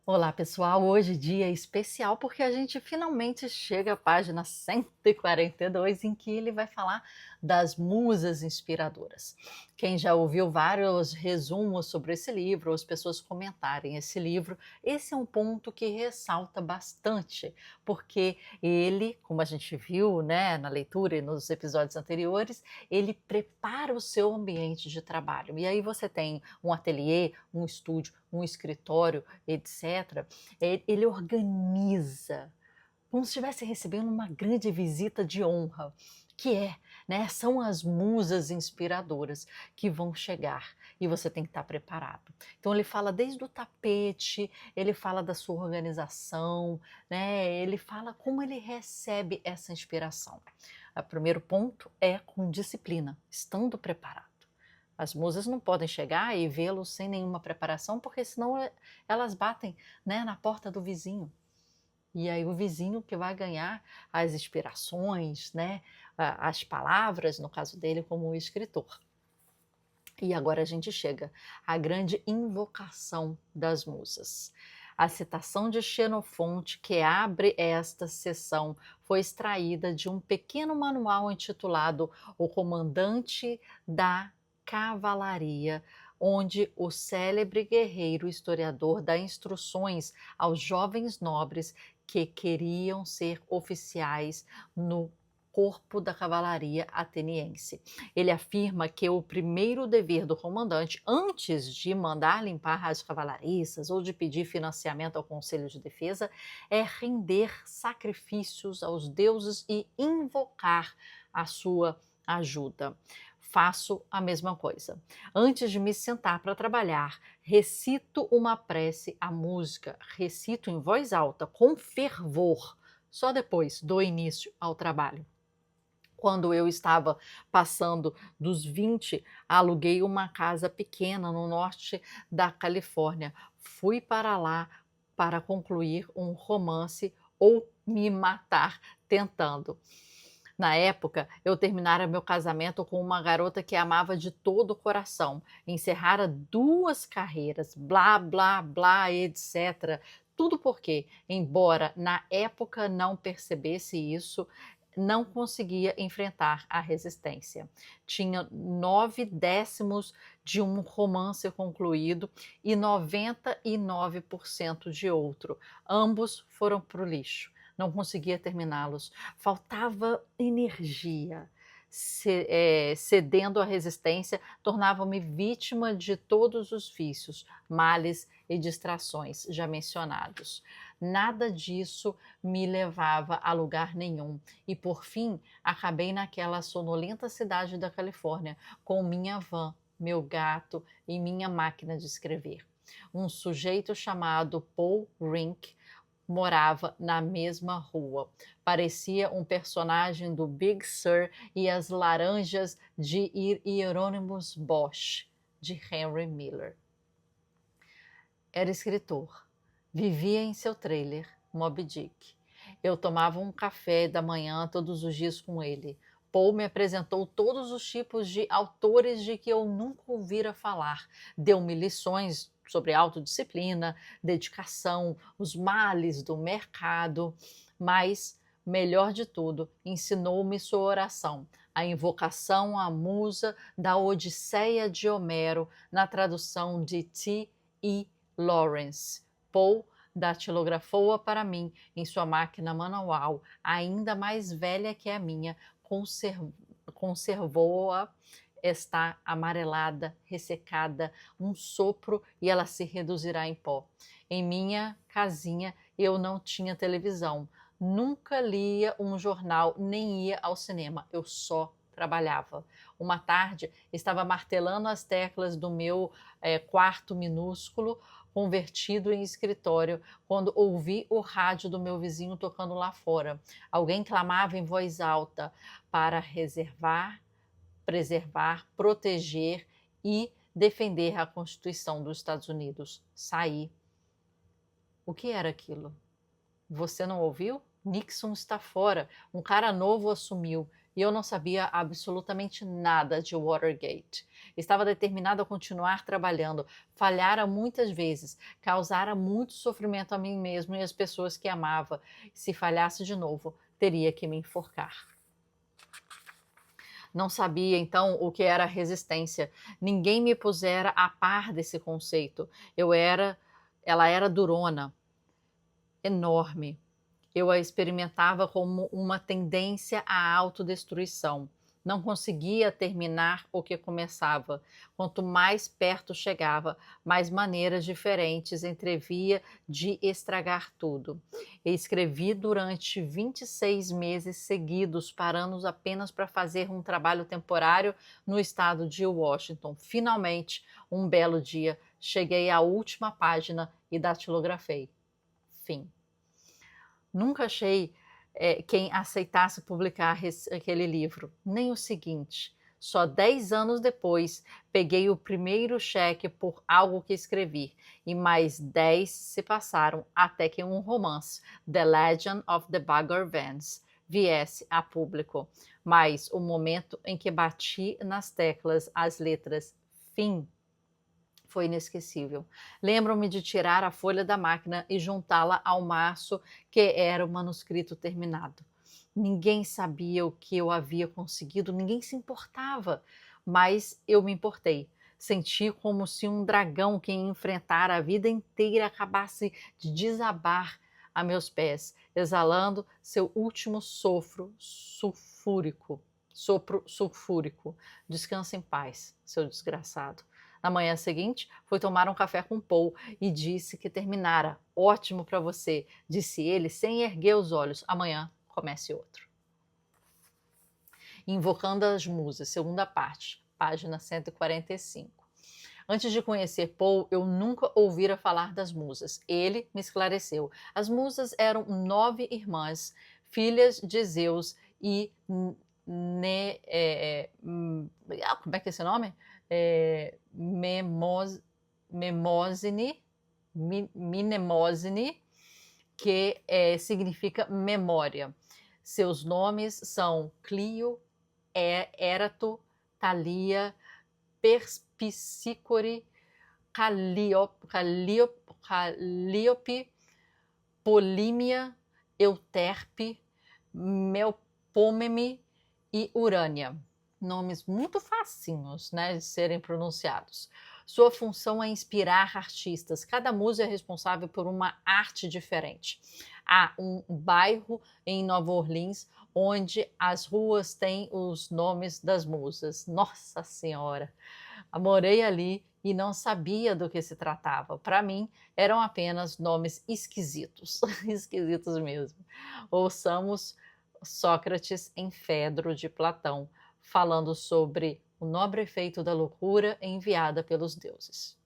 Olá pessoal, hoje dia especial porque a gente finalmente chega à página 142 em que ele vai falar das musas inspiradoras. Quem já ouviu vários resumos sobre esse livro, ou as pessoas comentarem esse livro, esse é um ponto que ressalta bastante, porque ele, como a gente viu, né, na leitura e nos episódios anteriores, ele prepara o seu ambiente de trabalho. E aí você tem um ateliê, um estúdio, um escritório, etc., ele organiza, como se estivesse recebendo uma grande visita de honra, que né, são as musas inspiradoras que vão chegar e você tem que estar preparado. Então ele fala desde o tapete, ele fala da sua organização, né, ele fala como ele recebe essa inspiração. O primeiro ponto é com disciplina, estando preparado. As musas não podem chegar e vê-lo sem nenhuma preparação, porque senão elas batem, né, na porta do vizinho. E aí o vizinho que vai ganhar as inspirações, né, as palavras, no caso dele, como escritor. E agora a gente chega à grande invocação das musas. A citação de Xenofonte que abre esta sessão foi extraída de um pequeno manual intitulado O Comandante da Cavalaria, onde o célebre guerreiro historiador dá instruções aos jovens nobres que queriam ser oficiais no corpo da cavalaria ateniense. Ele afirma que o primeiro dever do comandante, antes de mandar limpar as cavalariças ou de pedir financiamento ao Conselho de Defesa, é render sacrifícios aos deuses e invocar a sua ajuda. Faço a mesma coisa. Antes de me sentar para trabalhar, recito uma prece à música, recito em voz alta, com fervor. Só depois dou início ao trabalho. Quando eu estava passando dos 20, aluguei uma casa pequena no norte da Califórnia. Fui para lá para concluir um romance ou me matar tentando. Na época, eu terminara meu casamento com uma garota que amava de todo o coração, encerrara 2 carreiras, blá, blá, blá, etc. Tudo porque, embora na época não percebesse isso, não conseguia enfrentar a resistência. Tinha 9/10 de um romance concluído e 99% de outro. Ambos foram para o lixo. Não conseguia terminá-los. Faltava energia. Cedendo à resistência, tornava-me vítima de todos os vícios, males e distrações já mencionados. Nada disso me levava a lugar nenhum e, por fim, acabei naquela sonolenta cidade da Califórnia com minha van, meu gato e minha máquina de escrever. Um sujeito chamado Paul Rink morava na mesma rua. Parecia um personagem do Big Sur e as Laranjas de Hieronymus Bosch, de Henry Miller. Era escritor. Vivia em seu trailer, Moby Dick. Eu tomava um café da manhã todos os dias com ele. Paul me apresentou todos os tipos de autores de que eu nunca ouvira falar. Deu-me lições sobre autodisciplina, dedicação, os males do mercado, mas, melhor de tudo, ensinou-me sua oração, a invocação à musa da Odisseia de Homero, na tradução de T.E. Lawrence. Paul datilografou-a para mim em sua máquina manual, ainda mais velha que a minha, conservou-a, está amarelada, ressecada, um sopro e ela se reduzirá em pó. Em minha casinha eu não tinha televisão, nunca lia um jornal, nem ia ao cinema, eu só trabalhava. Uma tarde estava martelando as teclas do meu quarto minúsculo, convertido em escritório, quando ouvi o rádio do meu vizinho tocando lá fora. Alguém clamava em voz alta para preservar, proteger e defender a Constituição dos Estados Unidos. Saí. O que era aquilo? Você não ouviu? Nixon está fora. Um cara novo assumiu. e eu não sabia absolutamente nada de Watergate. Estava determinado a continuar trabalhando, falhara muitas vezes, causara muito sofrimento a mim mesmo e às pessoas que amava. Se falhasse de novo, teria que me enforcar. Não sabia então o que era resistência. Ninguém me pusera a par desse conceito. Ela era durona, enorme. Eu a experimentava como uma tendência à autodestruição. Não conseguia terminar o que começava. Quanto mais perto chegava, mais maneiras diferentes entrevia de estragar tudo. E escrevi durante 26 meses seguidos, parando apenas para fazer um trabalho temporário no estado de Washington. Finalmente, um belo dia, cheguei à última página e datilografei. Fim. Nunca achei quem aceitasse publicar aquele livro, nem o seguinte. Só 10 anos depois, peguei o primeiro cheque por algo que escrevi, e mais 10 se passaram até que um romance, The Legend of the Bagger Vance, viesse a público. Mas o momento em que bati nas teclas as letras fim foi inesquecível. Lembro-me de tirar a folha da máquina e juntá-la ao maço que era o manuscrito terminado. Ninguém sabia o que eu havia conseguido, ninguém se importava, mas eu me importei. Senti como se um dragão que enfrentara a vida inteira acabasse de desabar a meus pés, exalando seu último sopro sulfúrico. Descansa em paz, seu desgraçado. Na manhã seguinte, foi tomar um café com Paul e disse que terminara. Ótimo para você, disse ele sem erguer os olhos. Amanhã comece outro. Invocando as Musas, segunda parte, página 145. Antes de conhecer Paul, eu nunca ouvira falar das musas. Ele me esclareceu. As musas eram 9 irmãs, filhas de Zeus e como é que é esse nome? Mnemosine, que significa memória. Seus nomes são Clio, Érato, Thalia, Perspicícore, Calliope, Polímia, Euterpe, Melpomene e Urânia. Nomes muito facinhos, né, de serem pronunciados. Sua função é inspirar artistas. Cada musa é responsável por uma arte diferente. Há um bairro em Nova Orleans onde as ruas têm os nomes das musas. Nossa Senhora! Morei ali e não sabia do que se tratava. Para mim, eram apenas nomes esquisitos, esquisitos mesmo. Ouçamos Sócrates em Fedro de Platão, falando sobre o nobre efeito da loucura enviada pelos deuses.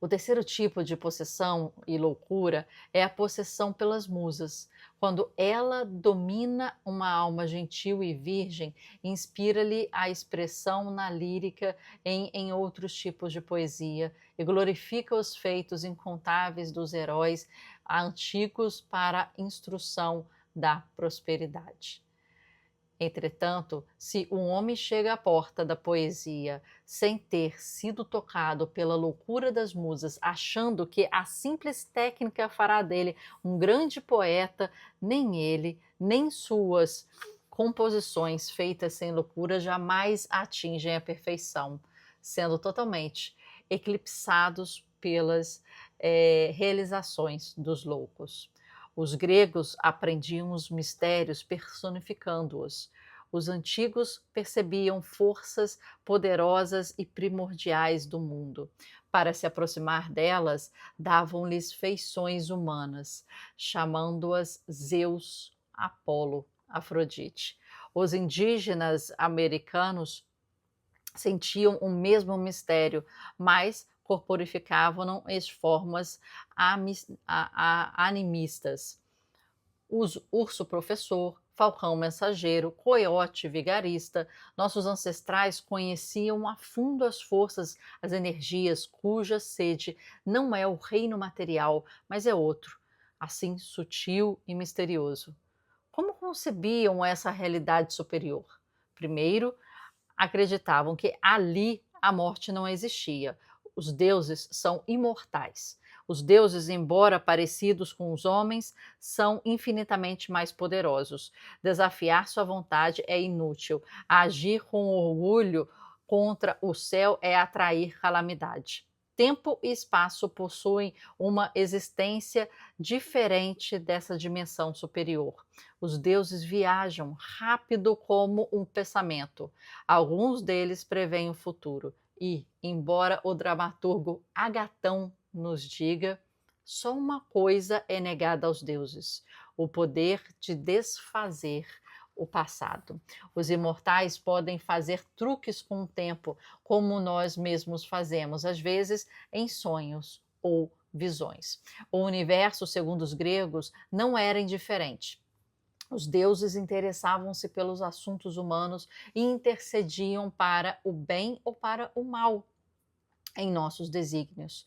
O terceiro tipo de possessão e loucura é a possessão pelas musas. Quando ela domina uma alma gentil e virgem, inspira-lhe a expressão na lírica em outros tipos de poesia e glorifica os feitos incontáveis dos heróis antigos para instrução da prosperidade. Entretanto, se um homem chega à porta da poesia sem ter sido tocado pela loucura das musas, achando que a simples técnica fará dele um grande poeta, nem ele, nem suas composições feitas sem loucura jamais atingem a perfeição, sendo totalmente eclipsados pelas realizações dos loucos. Os gregos aprendiam os mistérios personificando-os. Os antigos percebiam forças poderosas e primordiais do mundo. Para se aproximar delas, davam-lhes feições humanas, chamando-as Zeus, Apolo, Afrodite. Os indígenas americanos sentiam o mesmo mistério, mas corporificavam em formas animistas. Urso professor, falcão mensageiro, coiote vigarista, nossos ancestrais conheciam a fundo as forças, as energias cuja sede não é o reino material, mas é outro, assim sutil e misterioso. Como concebiam essa realidade superior? Primeiro, acreditavam que ali a morte não existia. Os deuses são imortais. Os deuses, embora parecidos com os homens, são infinitamente mais poderosos. Desafiar sua vontade é inútil. Agir com orgulho contra o céu é atrair calamidade. Tempo e espaço possuem uma existência diferente dessa dimensão superior. Os deuses viajam rápido como um pensamento. Alguns deles preveem o futuro e, embora o dramaturgo Agatão nos diga, só uma coisa é negada aos deuses: o poder de desfazer o passado. Os imortais podem fazer truques com o tempo, como nós mesmos fazemos, às vezes em sonhos ou visões. O universo, segundo os gregos, não era indiferente. Os deuses interessavam-se pelos assuntos humanos e intercediam para o bem ou para o mal em nossos desígnios.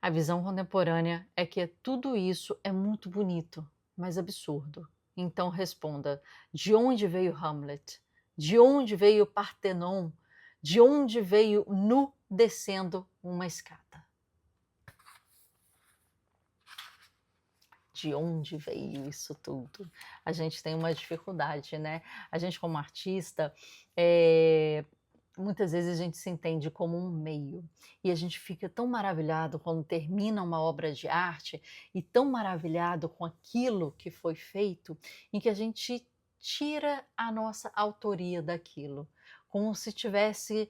A visão contemporânea é que tudo isso é muito bonito, mas absurdo. Então responda: de onde veio Hamlet? De onde veio Partenon? De onde veio nu descendo uma escada? De onde veio isso tudo? A gente tem uma dificuldade, né? A gente, como artista, muitas vezes a gente se entende como um meio e a gente fica tão maravilhado quando termina uma obra de arte e tão maravilhado com aquilo que foi feito, em que a gente tira a nossa autoria daquilo, como se tivesse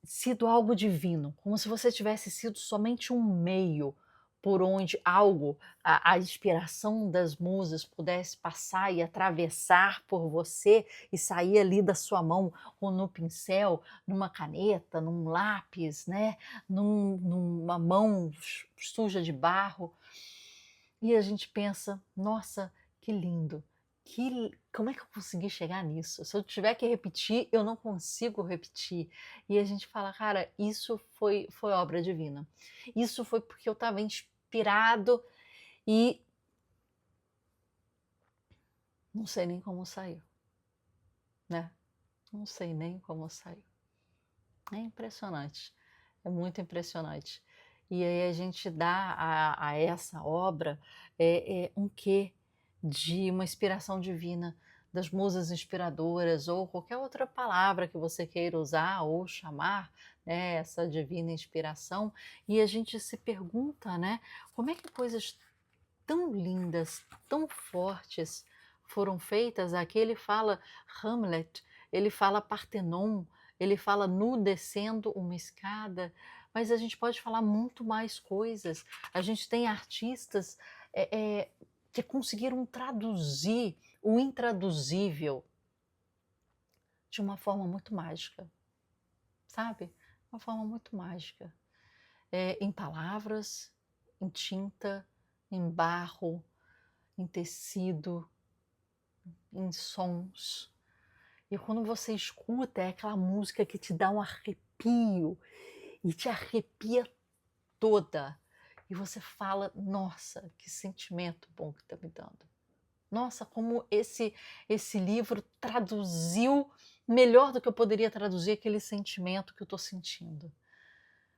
sido algo divino, como se você tivesse sido somente um meio por onde algo, a inspiração das musas pudesse passar e atravessar por você e sair ali da sua mão, ou no pincel, numa caneta, num lápis, né, numa mão suja de barro. E a gente pensa: "Nossa, que lindo, como é que eu consegui chegar nisso? Se eu tiver que repetir, eu não consigo repetir". E a gente fala: "Cara, isso foi obra divina. Isso foi porque eu estava inspirado e não sei nem como saiu", né. Não sei nem como saiu. É impressionante, é muito impressionante. E aí a gente dá a essa obra, um quê de uma inspiração divina, das musas inspiradoras ou qualquer outra palavra que você queira usar ou chamar, né, essa divina inspiração, e a gente se pergunta, né, como é que coisas tão lindas, tão fortes foram feitas. Aqui ele fala Hamlet, ele fala Partenon, ele fala nu descendo uma escada, mas a gente pode falar muito mais coisas. A gente tem artistas que conseguiram traduzir o intraduzível de uma forma muito mágica, sabe? Uma forma muito mágica. Em palavras, em tinta, em barro, em tecido, em sons. E quando você escuta, é aquela música que te dá um arrepio e te arrepia toda. E você fala: nossa, que sentimento bom que está me dando. Nossa, como esse livro traduziu melhor do que eu poderia traduzir aquele sentimento que eu estou sentindo.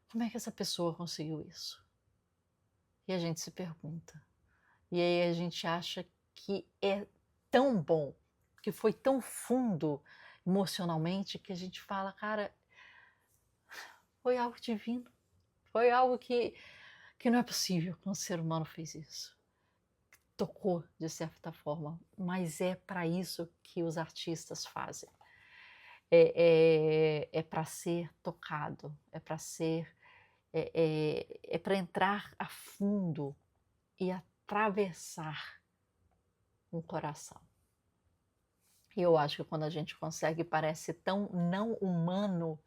Como é que essa pessoa conseguiu isso? E a gente se pergunta. E aí a gente acha que é tão bom, que foi tão fundo emocionalmente, que a gente fala: cara, foi algo divino, foi algo que não é possível que um ser humano fez isso. Tocou de certa forma, mas é para isso que os artistas fazem. É para ser tocado, é para ser, é para entrar a fundo e atravessar um coração. E eu acho que quando a gente consegue, parece tão não humano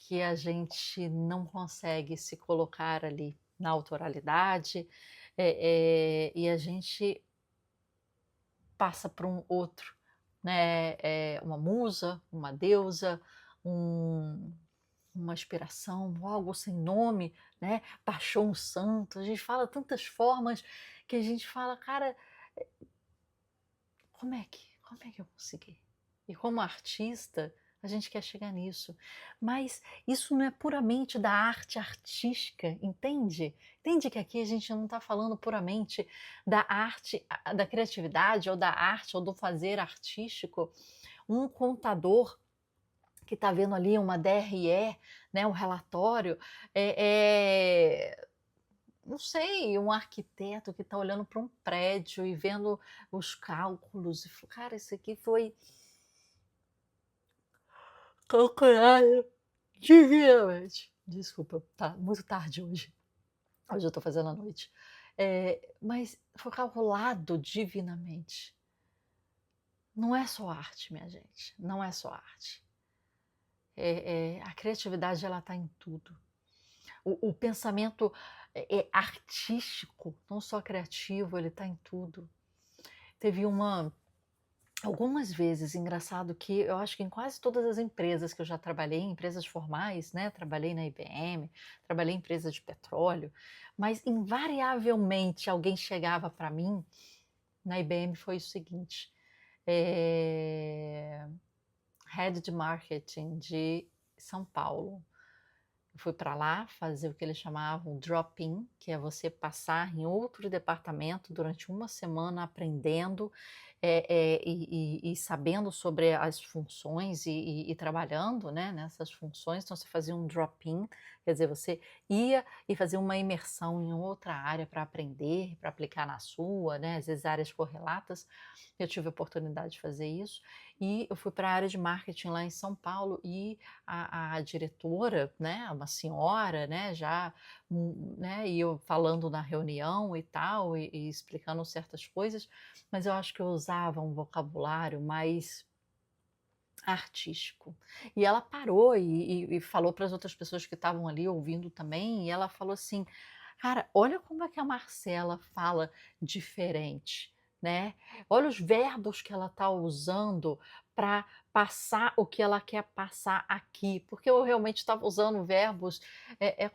que a gente não consegue se colocar ali na autoralidade, e a gente passa para um outro, né? Uma musa, uma deusa, uma inspiração, algo sem nome, né? Baixou um santo. A gente fala tantas formas que a gente fala, cara, como é que eu consegui? E como artista, a gente quer chegar nisso. Mas isso não é puramente da arte artística, entende? Entende que aqui a gente não está falando puramente da arte, da criatividade, ou da arte, ou do fazer artístico. Um contador que está vendo ali uma DRE, né, um relatório, não sei, um arquiteto que está olhando para um prédio e vendo os cálculos e falou, cara, isso aqui foi calculado divinamente. Desculpa, tá muito tarde hoje. Hoje eu estou fazendo à noite. Mas foi calculado divinamente. Não é só arte, minha gente, não é só arte. A criatividade ela está em tudo. O pensamento artístico, não só criativo, ele está em tudo. Teve algumas vezes, engraçado que eu acho que em quase todas as empresas que eu já trabalhei, empresas formais, né? Trabalhei na IBM, trabalhei em empresa de petróleo, mas invariavelmente alguém chegava para mim, na IBM foi o seguinte, Head de Marketing de São Paulo. Eu fui para lá fazer o que eles chamavam drop-in, que é você passar em outro departamento durante uma semana aprendendo e sabendo sobre as funções e trabalhando, né, nessas funções. Então você fazia um drop-in, quer dizer, você ia e fazia uma imersão em outra área para aprender, para aplicar na sua, né, às vezes áreas correlatas. Eu tive a oportunidade de fazer isso e eu fui para a área de marketing lá em São Paulo e a diretora, né, uma senhora, né, já, né, e eu falando na reunião e tal, e explicando certas coisas, mas eu acho que eu usava um vocabulário mais artístico. E ela parou e falou para as outras pessoas que estavam ali ouvindo também, e ela falou assim: "Cara, olha como é que a Marcela fala diferente, né? Olha os verbos que ela está usando para passar o que ela quer passar aqui", porque eu realmente estava usando verbos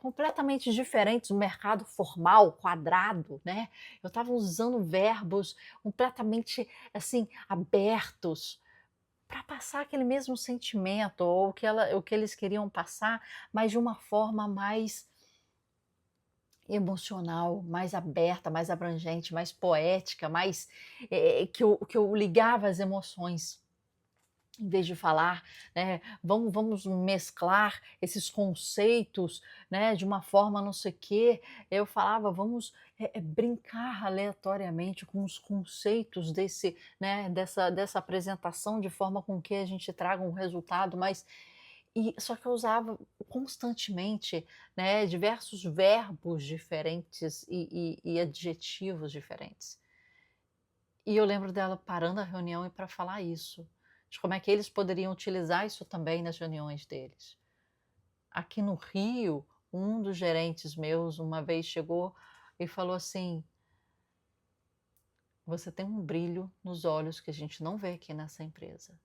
completamente diferentes do mercado formal, quadrado, né? Eu estava usando verbos completamente assim abertos para passar aquele mesmo sentimento ou o que eles queriam passar, mas de uma forma mais emocional, mais aberta, mais abrangente, mais poética, mais que eu ligava as emoções. Em vez de falar, né, vamos mesclar esses conceitos, né, de uma forma não sei o quê, eu falava, vamos brincar aleatoriamente com os conceitos né, dessa apresentação, de forma com que a gente traga um resultado mais. Só que eu usava constantemente, né, diversos verbos diferentes e adjetivos diferentes. E eu lembro dela parando a reunião e para falar isso, de como é que eles poderiam utilizar isso também nas reuniões deles. Aqui no Rio, um dos gerentes meus uma vez chegou e falou assim: "Você tem um brilho nos olhos que a gente não vê aqui nessa empresa.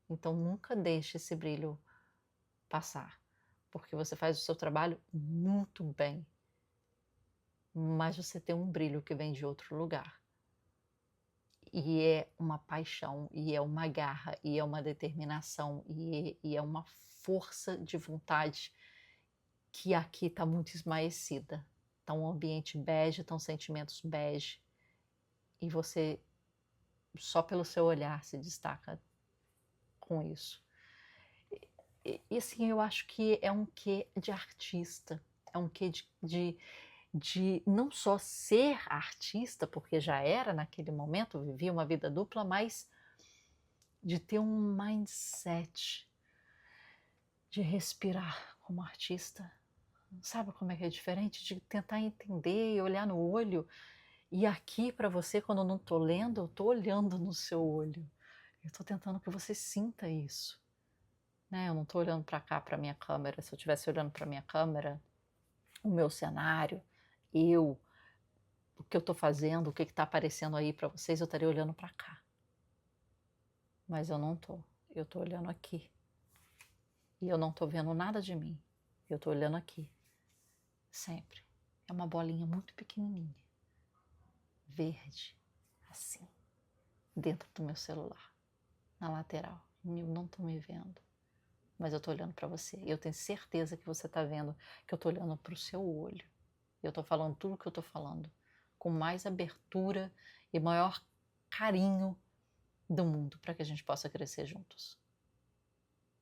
Então nunca deixe esse brilho passar, porque você faz o seu trabalho muito bem, mas você tem um brilho que vem de outro lugar. E é uma paixão, e é uma garra, e é uma determinação, e é uma força de vontade que aqui está muito esmaecida. Está um ambiente bege, estão sentimentos bege, e você, só pelo seu olhar, se destaca com isso." E assim, eu acho que é um quê de artista, é um quê de não só ser artista, porque já era naquele momento, vivia uma vida dupla, mas de ter um mindset, de respirar como artista. Sabe como é que é diferente? De tentar entender e olhar no olho. E aqui para você, quando eu não estou lendo, eu estou olhando no seu olho. Eu estou tentando que você sinta isso. Né? Eu não estou olhando para cá, para minha câmera. Se eu estivesse olhando para minha câmera, o meu cenário, o que eu estou fazendo, o que está aparecendo aí para vocês, eu estaria olhando para cá. Mas eu não estou. Eu estou olhando aqui. E eu não estou vendo nada de mim. Eu estou olhando aqui. Sempre. É uma bolinha muito pequenininha. Verde. Assim. dentro do meu celular, na lateral. Eu não estou me vendo, mas eu estou olhando para você. Eu tenho certeza que você está vendo que eu estou olhando para o seu olho. Eu estou falando tudo o que eu estou falando com mais abertura e maior carinho do mundo para que a gente possa crescer juntos.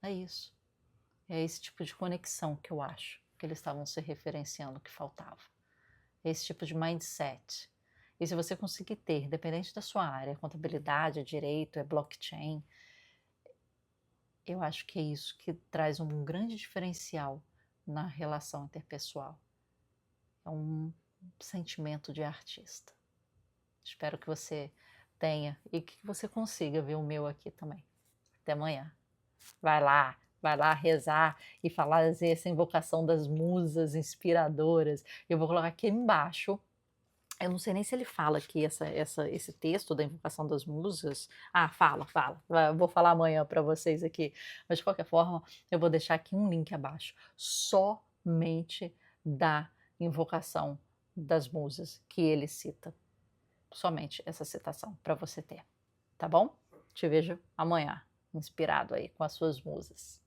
É isso. É esse tipo de conexão que eu acho que eles estavam se referenciando que faltava. É esse tipo de mindset. E se você conseguir ter, independente da sua área, contabilidade, é direito, é blockchain, eu acho que é isso que traz um grande diferencial na relação interpessoal. É um sentimento de artista. Espero que você tenha e que você consiga ver o meu aqui também. Até amanhã. Vai lá rezar e fazer essa invocação das musas inspiradoras. Eu vou colocar aqui embaixo. Eu não sei nem se ele fala aqui esse texto da invocação das musas. Ah, fala. Eu vou falar amanhã para vocês aqui. Mas de qualquer forma, eu vou deixar aqui um link abaixo. Somente da invocação das musas que ele cita. Somente essa citação para você ter. Tá bom? Te vejo amanhã, inspirado aí com as suas musas.